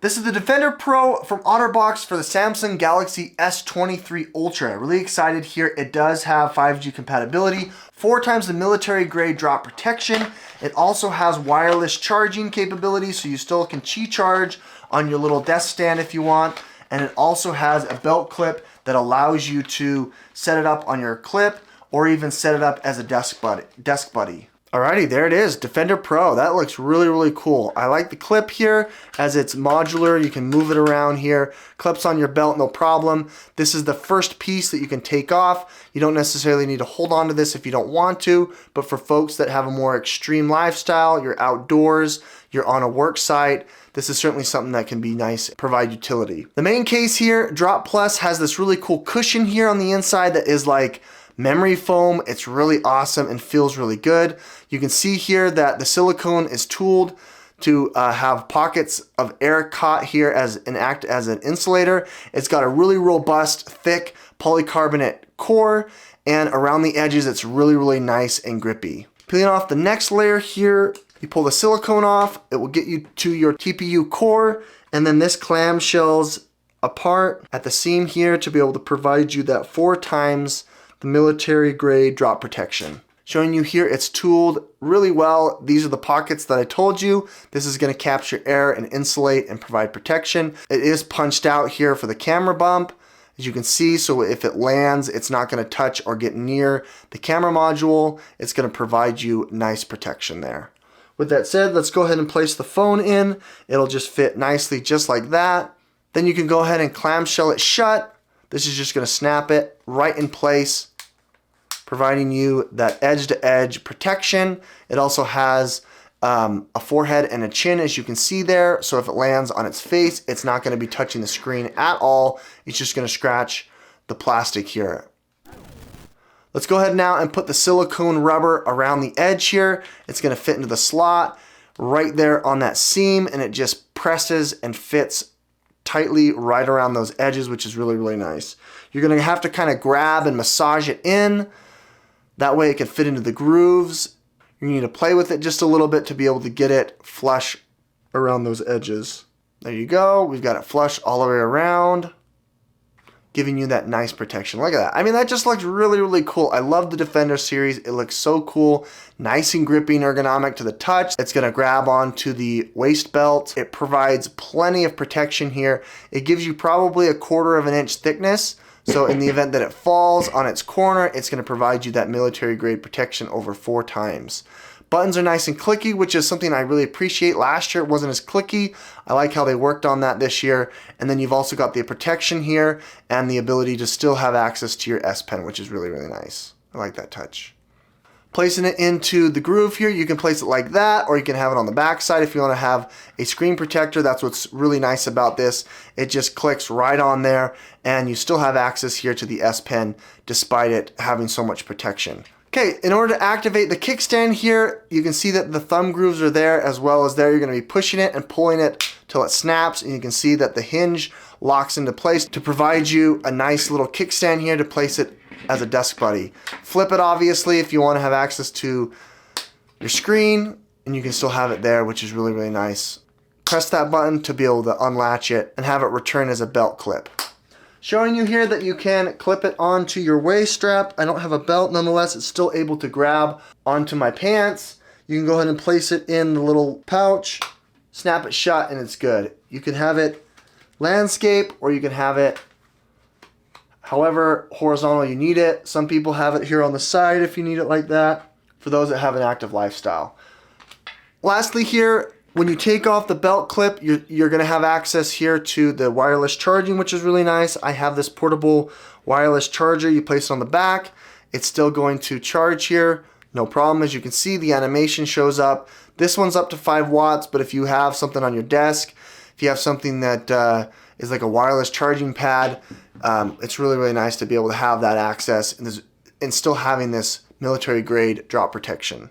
This is the Defender Pro from Otterbox for the Samsung Galaxy S23 Ultra. Really excited here. It does have 5G compatibility, 4 times the military grade drop protection. It also has wireless charging capability, so you still can Qi charge on your little desk stand if you want. And it also has a belt clip that allows you to set it up on your clip or even set it up as a desk buddy. Alrighty, there it is, Defender Pro. That looks really, really cool. I like the clip here as it's modular. You can move it around here. Clips on your belt, no problem. This is the first piece that you can take off. You don't necessarily need to hold on to this if you don't want to, but for folks that have a more extreme lifestyle, you're outdoors, you're on a work site, this is certainly something that can be nice, provide utility. The main case here, Drop Plus, has this really cool cushion here on the inside that is like memory foam. It's really awesome and feels really good. You can see here that the silicone is tooled to have pockets of air caught here as act as an insulator. It's got a really robust, thick polycarbonate core, and around the edges it's really, really nice and grippy. Peeling off the next layer here, you pull the silicone off, it will get you to your TPU core, and then this clamshell's apart at the seam here to be able to provide you that 4 times the military grade drop protection. Showing you here it's tooled really well. These are the pockets that I told you. This is going to capture air and insulate and provide protection. It is punched out here for the camera bump, as you can see, so if it lands, it's not going to touch or get near the camera module. It's going to provide you nice protection there. With that said, let's go ahead and place the phone in. It'll just fit nicely just like that. Then you can go ahead and clamshell it shut. This is just going to snap it right in place, providing you that edge-to-edge protection. It also has a forehead and a chin, as you can see there, so if it lands on its face, it's not going to be touching the screen at all. It's just going to scratch the plastic here. Let's go ahead now and put the silicone rubber around the edge here. It's going to fit into the slot right there on that seam, and it just presses and fits tightly right around those edges, which is really, really nice. You're going to have to kind of grab and massage it in. That way it can fit into the grooves. You need to play with it just a little bit to be able to get it flush around those edges. There you go. We've got it flush all the way around, giving you that nice protection. Look at that. I mean, that just looks really, really cool. I love the Defender series. It looks so cool. Nice and grippy and ergonomic to the touch. It's going to grab onto the waist belt. It provides plenty of protection here. It gives you probably a 1/4 inch thickness. So in the event that it falls on its corner, it's going to provide you that military grade protection over 4 times. Buttons are nice and clicky, which is something I really appreciate. Last year it wasn't as clicky. I like how they worked on that this year. And then you've also got the protection here and the ability to still have access to your S Pen, which is really, really nice. I like that touch. Placing it into the groove here, you can place it like that, or you can have it on the back side if you want to have a screen protector. That's what's really nice about this. It just clicks right on there, and you still have access here to the S Pen despite it having so much protection. Okay, in order to activate the kickstand here, you can see that the thumb grooves are there as well as there. You're going to be pushing it and pulling it till it snaps, and you can see that the hinge locks into place to provide you a nice little kickstand here to place it as a desk buddy. Flip it obviously if you want to have access to your screen, and you can still have it there, which is really, really nice. Press that button to be able to unlatch it and have it return as a belt clip. Showing you here that you can clip it onto your waist strap. I don't have a belt, nonetheless it's still able to grab onto my pants. You can go ahead and place it in the little pouch, snap it shut, and it's good. You can have it landscape, or you can have it however horizontal you need it. Some people have it here on the side if you need it like that, for those that have an active lifestyle. Lastly here, when you take off the belt clip, you're going to have access here to the wireless charging, which is really nice. I have this portable wireless charger. You place it on the back. It's still going to charge here. No problem. As you can see, the animation shows up. This one's up to 5 watts, but if you have something on your desk, if you have something that is like a wireless charging pad, it's really, really nice to be able to have that access and still having this military grade drop protection.